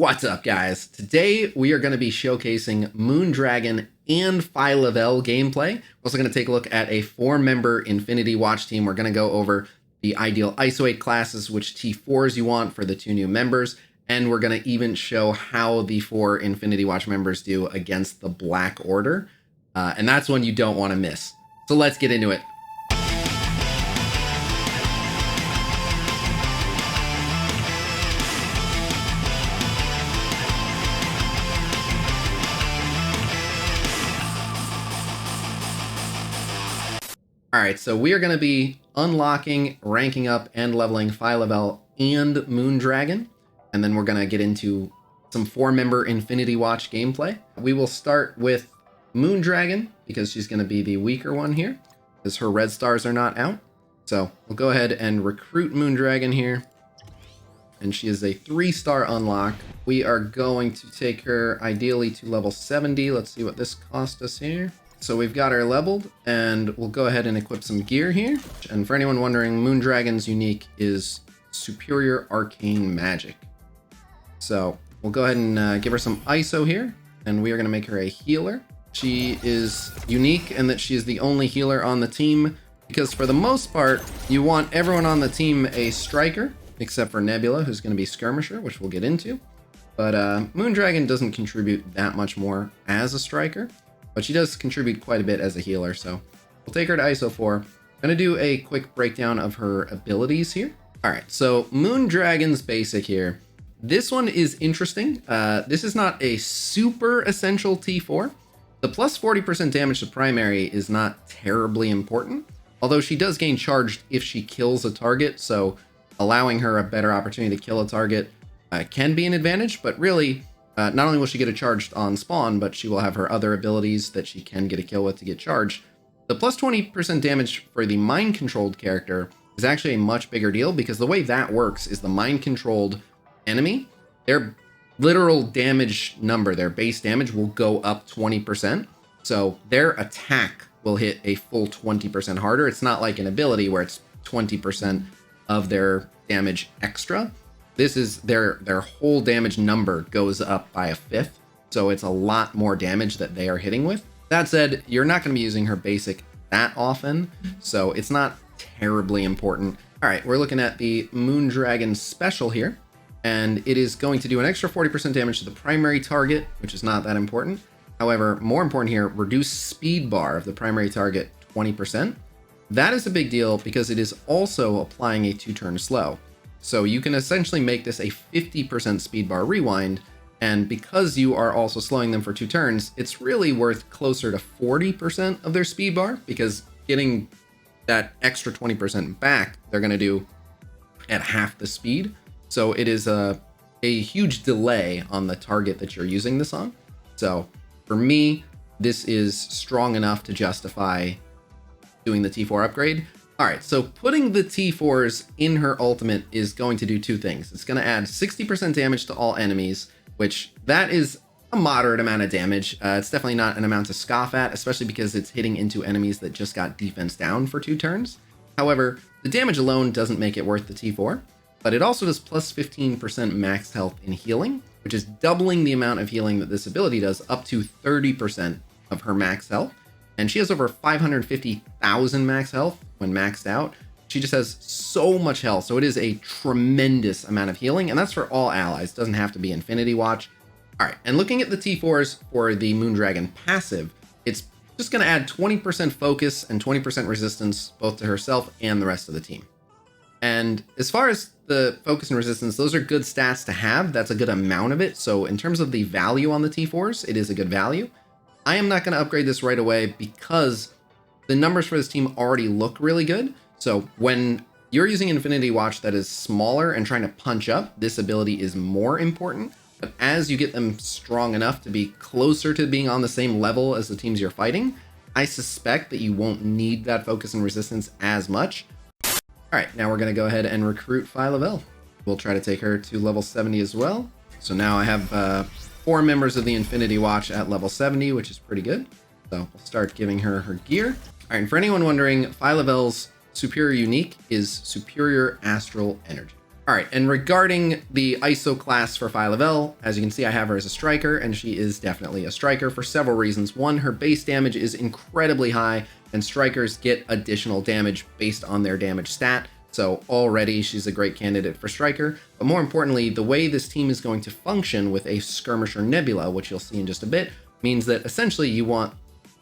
What's up, guys? Today we are going to be showcasing Moondragon and Phyla-Vell gameplay. We're also going to take a look at a 4-member Infinity Watch team. We're going to go over the ideal ISO 8 classes, which T4s you want for the 2 new members, and we're going to even show how the 4 Infinity Watch members do against the Black Order. And that's one you don't want to miss. So let's get into it. Alright, so we are going to be unlocking, ranking up, and leveling Phyla-Vell and Moondragon. And then we're going to get into some 4-member Infinity Watch gameplay. We will start with Moondragon, because she's going to be the weaker one here, because her red stars are not out. So we'll go ahead and recruit Moondragon here. And she is a 3-star unlock. We are going to take her ideally to level 70. Let's see what this cost us here. So we've got her leveled, and we'll go ahead and equip some gear here. And for anyone wondering, Moondragon's unique is Superior Arcane Magic. So we'll go ahead and give her some ISO here, and we are going to make her a healer. She is unique in that she is the only healer on the team, because for the most part, you want everyone on the team a striker, except for Nebula, who's going to be skirmisher, which we'll get into. But Moondragon doesn't contribute that much more as a striker, but she does contribute quite a bit as a healer, so we'll take her to ISO 4. I'm going to do a quick breakdown of her abilities here. All right, so Moondragon's basic here. This one is interesting. This is not a super essential T4. The plus 40% damage to primary is not terribly important, although she does gain charged if she kills a target, so allowing her a better opportunity to kill a target can be an advantage, but really, not only will she get a charged on spawn, but she will have her other abilities that she can get a kill with to get charged. The plus 20% damage for the mind-controlled character is actually a much bigger deal, because the way that works is the mind-controlled enemy, their literal damage number, their base damage will go up 20%. So their attack will hit a full 20% harder. It's not like an ability where it's 20% of their damage extra. This is their whole damage number goes up by 1/5, so it's a lot more damage that they are hitting with. That said, you're not going to be using her basic that often, so it's not terribly important. All right, we're looking at the Moondragon special here, and it is going to do an extra 40% damage to the primary target, which is not that important. However, more important here, reduce speed bar of the primary target 20%. That is a big deal because it is also applying a 2-turn slow. So you can essentially make this a 50% speed bar rewind, and because you are also slowing them for 2 turns, it's really worth closer to 40% of their speed bar, because getting that extra 20% back, they're going to do at half the speed. So it is a huge delay on the target that you're using this on. So for me, this is strong enough to justify doing the T4 upgrade. All right, so putting the T4s in her ultimate is going to do 2 things. It's going to add 60% damage to all enemies, which that is a moderate amount of damage. It's definitely not an amount to scoff at, especially because it's hitting into enemies that just got defense down for 2 turns. However, the damage alone doesn't make it worth the T4, but it also does plus 15% max health in healing, which is doubling the amount of healing that this ability does, up to 30% of her max health. And she has over 550,000 max health when maxed out. She just has so much health, so it is a tremendous amount of healing, and that's for all allies. It doesn't have to be Infinity Watch. All right, and looking at the T4s for the Moondragon passive, it's just going to add 20% focus and 20% resistance both to herself and the rest of the team. And as far as the focus and resistance, those are good stats to have. That's a good amount of it. So in terms of the value on the T4s, it is a good value. I am not going to upgrade this right away because the numbers for this team already look really good. So when you're using Infinity Watch that is smaller and trying to punch up, this ability is more important. But as you get them strong enough to be closer to being on the same level as the teams you're fighting, I suspect that you won't need that focus and resistance as much. All right, now we're going to go ahead and recruit Phyla-Vell. We'll try to take her to level 70 as well. So now I have 4 members of the Infinity Watch at level 70, which is pretty good. So we'll start giving her her gear. All right, and for anyone wondering, Phyla-Vell's superior unique is Superior Astral Energy. All right, and regarding the ISO class for Phyla-Vell, as you can see, I have her as a striker, and she is definitely a striker for several reasons. One, her base damage is incredibly high, and strikers get additional damage based on their damage stat. So already she's a great candidate for striker. But more importantly, the way this team is going to function with a skirmisher Nebula, which you'll see in just a bit, means that essentially you want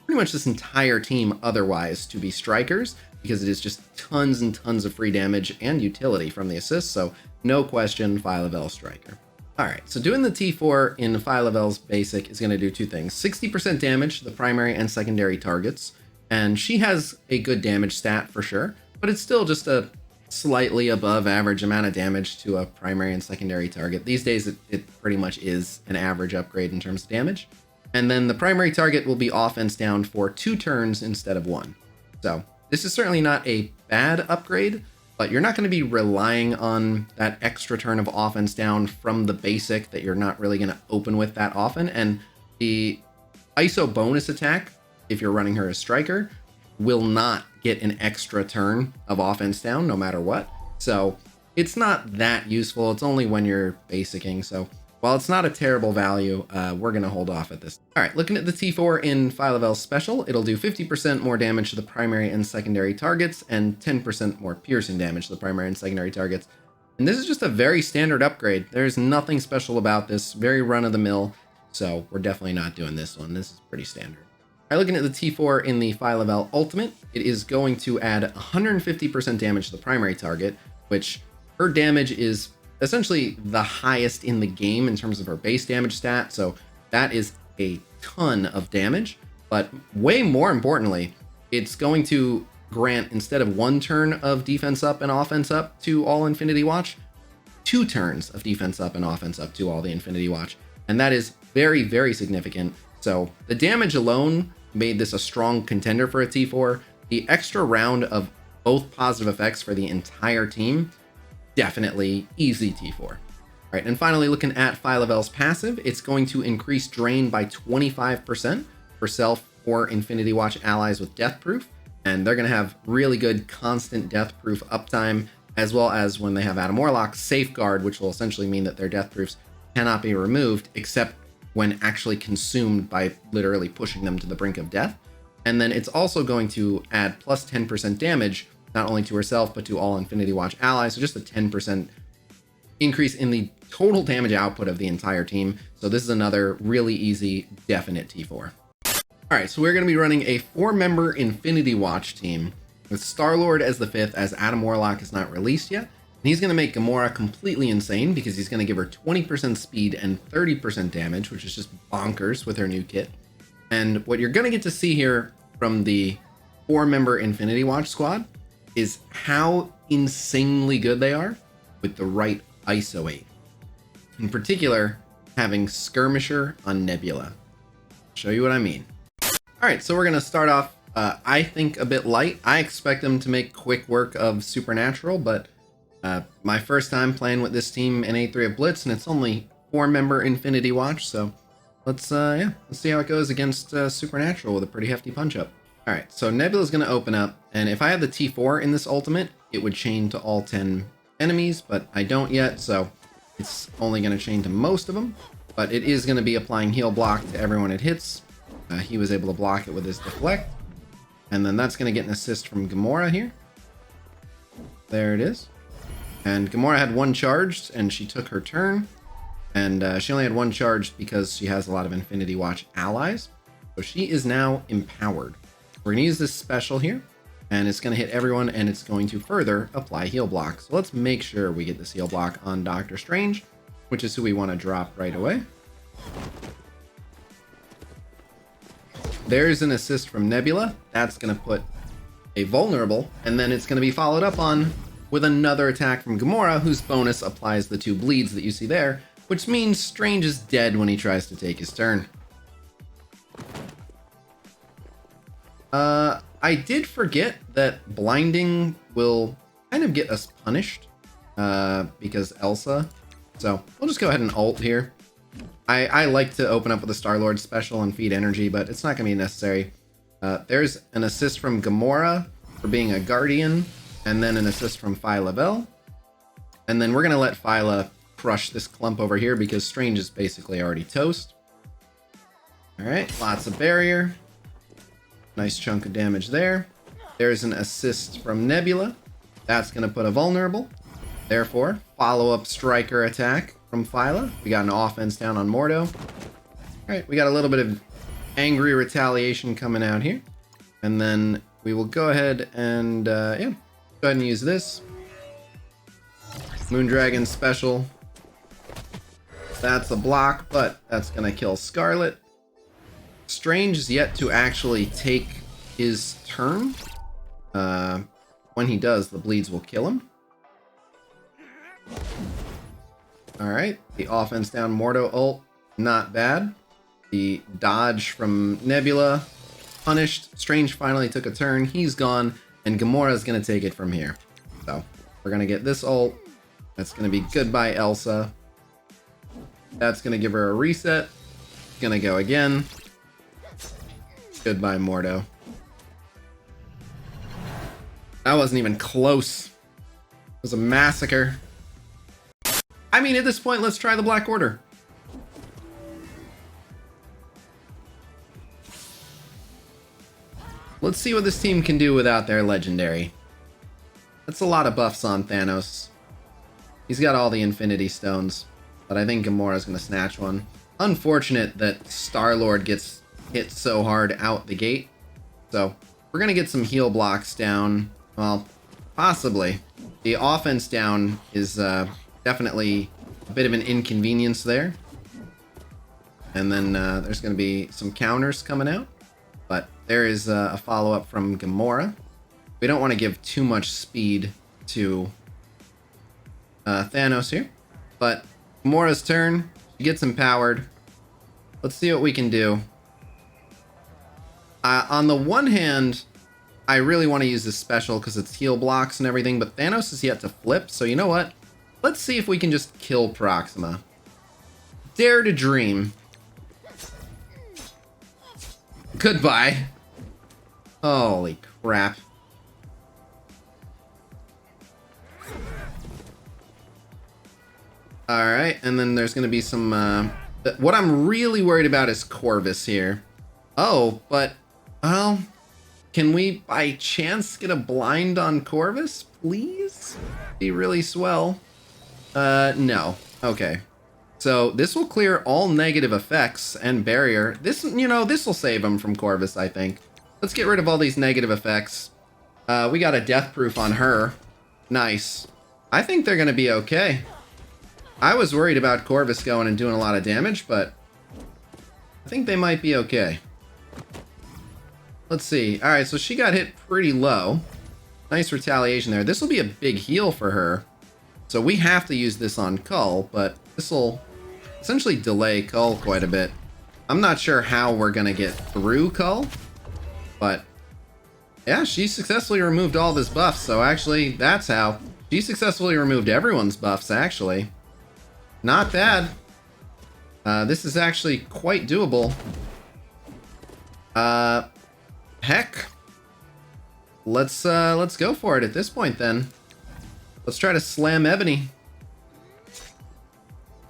pretty much this entire team otherwise to be strikers, because it is just tons and tons of free damage and utility from the assists, so no question, Phyla-Vell striker. Alright, so doing the T4 in Phyla-Vell's basic is going to do two things. 60% damage to the primary and secondary targets, and she has a good damage stat for sure, but it's still just a slightly above average amount of damage to a primary and secondary target. These days it pretty much is an average upgrade in terms of damage. And then the primary target will be offense down for 2 turns instead of 1. So this is certainly not a bad upgrade, but you're not going to be relying on that extra turn of offense down from the basic that you're not really going to open with that often. And the ISO bonus attack, if you're running her as striker, will not get an extra turn of offense down no matter what. So it's not that useful. It's only when you're basicing. So while it's not a terrible value, we're going to hold off at this. All right, looking at the T4 in Phyla-Vell's special, it'll do 50% more damage to the primary and secondary targets and 10% more piercing damage to the primary and secondary targets. And this is just a very standard upgrade. There's nothing special about this, very run-of-the-mill, so we're definitely not doing this one. This is pretty standard. All right, looking at the T4 in the Phyla-Vell Ultimate, it is going to add 150% damage to the primary target, which her damage is essentially the highest in the game in terms of her base damage stat, so that is a ton of damage. But way more importantly, it's going to grant, instead of 1 turn of defense up and offense up to all Infinity Watch, 2 turns of defense up and offense up to all the Infinity Watch. And that is very, very significant. So the damage alone made this a strong contender for a T4. The extra round of both positive effects for the entire team, definitely easy T4. All right, and finally looking at Phyla-Vell's passive, it's going to increase drain by 25% for self or Infinity Watch allies with death proof, and they're going to have really good constant death proof uptime, as well as when they have Adam Warlock, safeguard, which will essentially mean that their death proofs cannot be removed except when actually consumed by literally pushing them to the brink of death. And then it's also going to add plus 10% damage not only to herself, but to all Infinity Watch allies. So just a 10% increase in the total damage output of the entire team. So this is another really easy, definite T4. All right, so we're going to be running a 4-member Infinity Watch team with Star-Lord as the 5th, as Adam Warlock is not released yet. And he's going to make Gamora completely insane because he's going to give her 20% speed and 30% damage, which is just bonkers with her new kit. And what you're going to get to see here from the 4-member Infinity Watch squad is how insanely good they are with the right ISO 8. In particular, having Skirmisher on Nebula. I'll show you what I mean. Alright, so we're going to start off, I think, a bit light. I expect them to make quick work of Supernatural, but my first time playing with this team in A3 of Blitz, and it's only 4-member Infinity Watch, so let's see how it goes against Supernatural with a pretty hefty punch-up. Alright, so Nebula's going to open up, and if I had the T4 in this ultimate, it would chain to all 10 enemies, but I don't yet, so it's only going to chain to most of them. But it is going to be applying heal block to everyone it hits. He was able to block it with his deflect. And then that's going to get an assist from Gamora here. There it is. And Gamora had 1 charged, and she took her turn. And she only had 1 charged because she has a lot of Infinity Watch allies. So she is now empowered. We're going to use this special here, and it's going to hit everyone, and it's going to further apply heal block. So let's make sure we get this heal block on Doctor Strange, which is who we want to drop right away. There's an assist from Nebula. That's going to put a vulnerable, and then it's going to be followed up on with another attack from Gamora, whose bonus applies the 2 bleeds that you see there, which means Strange is dead when he tries to take his turn. I did forget that blinding will kind of get us punished because Elsa. So we'll just go ahead and ult here. I like to open up with a Star-Lord special and feed energy, but it's not going to be necessary. There's an assist from Gamora for being a Guardian, and then an assist from Phyla-Vell. And then we're going to let Phyla crush this clump over here because Strange is basically already toast. Alright, lots of barrier. Nice chunk of damage there. There's an assist from Nebula. That's going to put a vulnerable. Therefore, follow-up striker attack from Phyla. We got an offense down on Mordo. Alright, we got a little bit of angry retaliation coming out here. And then we will go ahead and, yeah, go ahead and use this. Moondragon special. That's a block, but that's going to kill Scarlet. Strange is yet to actually take his turn. When he does, the bleeds will kill him. Alright, the offense down Mordo ult, not bad. The dodge from Nebula, punished. Strange finally took a turn, he's gone, and Gamora's gonna take it from here. So, we're gonna get this ult. That's gonna be goodbye Elsa. That's gonna give her a reset. Gonna go again. Goodbye Mordo. That wasn't even close. It was a massacre. I mean, at this point, let's try the Black Order. Let's see what this team can do without their legendary. That's a lot of buffs on Thanos. He's got all the Infinity Stones, but I think Gamora's gonna snatch one. Unfortunate that Star-Lord gets hit so hard out the gate. So, we're gonna get some heal blocks down. Well, possibly. The offense down is definitely a bit of an inconvenience there. And then there's going to be some counters coming out. But there is a follow-up from Gamora. We don't want to give too much speed to Thanos here. But Gamora's turn. She gets empowered. Let's see what we can do. On the one hand, I really want to use this special because it's heal blocks and everything, but Thanos is yet to flip, so you know what? Let's see if we can just kill Proxima. Dare to dream. Goodbye. Holy crap. Alright, and then there's going to be some... what I'm really worried about is Corvus here. Oh, but... well... can we, by chance, get a blind on Corvus, please? Be really swell. No. Okay. So, this will clear all negative effects and barrier. This, you know, this will save him from Corvus, I think. Let's get rid of all these negative effects. We got a death proof on her. Nice. I think they're gonna be okay. I was worried about Corvus going and doing a lot of damage, but I think they might be okay. Let's see. Alright, so she got hit pretty low. Nice retaliation there. This will be a big heal for her. So we have to use this on Cull, but this will essentially delay Cull quite a bit. I'm not sure how we're going to get through Cull, but yeah, she successfully removed all of his buffs, so actually that's how. She successfully removed everyone's buffs, actually. Not bad. This is actually quite doable. Heck. Let's go for it at this point then. Let's try to slam Ebony.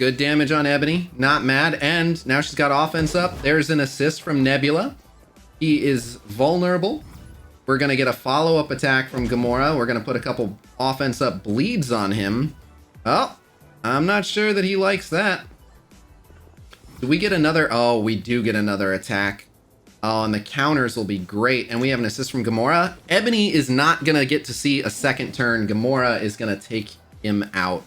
Good damage on Ebony, not mad, and now she's got offense up. There's an assist from Nebula. He is vulnerable. We're gonna get a follow-up attack from Gamora. We're gonna put a couple offense up bleeds on him. Oh, I'm not sure that he likes that. Do we get another? Oh, we do get another attack. Oh, and the counters will be great. And we have an assist from Gamora. Ebony is not going to get to see a second turn. Gamora is going to take him out.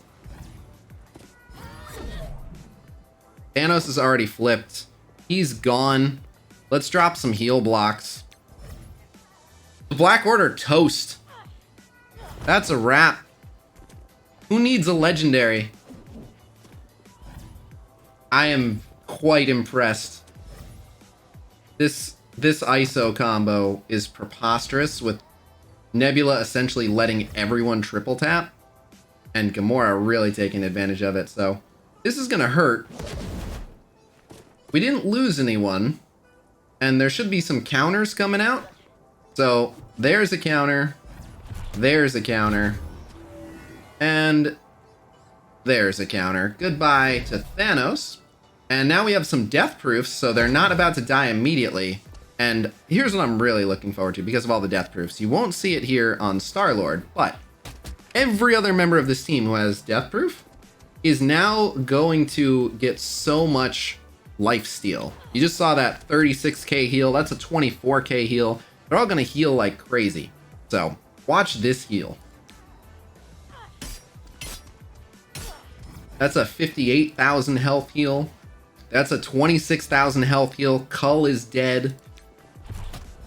Thanos is already flipped. He's gone. Let's drop some heal blocks. The Black Order toast. That's a wrap. Who needs a legendary? I am quite impressed. This ISO combo is preposterous, with Nebula essentially letting everyone triple tap, and Gamora really taking advantage of it, so this is gonna hurt. We didn't lose anyone, and there should be some counters coming out. So there's a counter, there's a counter, and There's a counter. Goodbye to Thanos. And now we have some death proofs, so they're not about to die immediately. And here's what I'm really looking forward to because of all the death proofs. You won't see it here on Star-Lord, but every other member of this team who has death proof is now going to get so much life steal. You just saw that 36k heal. That's a 24k heal. They're all going to heal like crazy. So watch this heal. That's a 58,000 health heal. That's a 26,000 health heal. Cull is dead.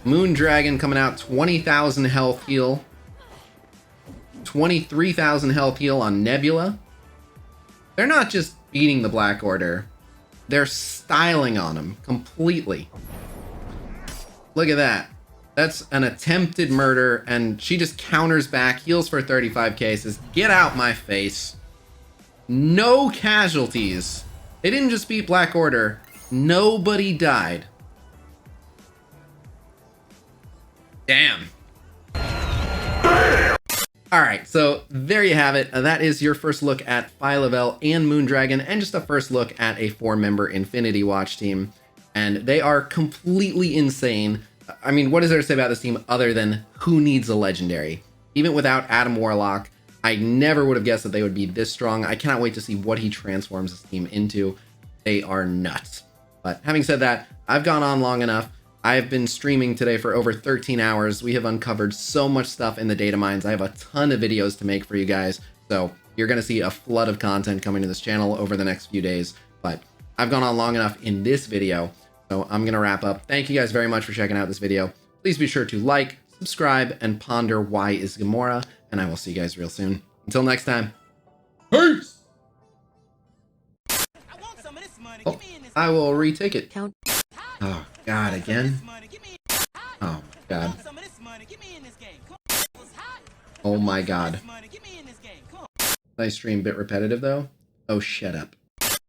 Moondragon coming out, 20,000 health heal. 23,000 health heal on Nebula. They're not just beating the Black Order. They're styling on them completely. Look at that. That's an attempted murder, and she just counters back, heals for 35k, says, "Get out my face." No casualties. They didn't just beat Black Order. Nobody died. Damn. Alright, so there you have it. That is your first look at Phyla-Vel and Moondragon, and just a first look at a 4-member Infinity Watch team. And they are completely insane. I mean, what is there to say about this team other than who needs a legendary? Even without Adam Warlock, I never would have guessed that they would be this strong. I cannot wait to see what he transforms this team into. They are nuts. But having said that, I've gone on long enough. I've been streaming today for over 13 hours. We have uncovered so much stuff in the data mines. I have a ton of videos to make for you guys. So you're going to see a flood of content coming to this channel over the next few days. But I've gone on long enough in this video. So I'm going to wrap up. Thank you guys very much for checking out this video. Please be sure to like, subscribe, and ponder why is Gamora. And I will see you guys real soon. Until next time. Peace! Oh, I will retake it. Oh, God, again? Oh, God. Oh, my God. Nice stream, bit repetitive, though. Oh, shut up.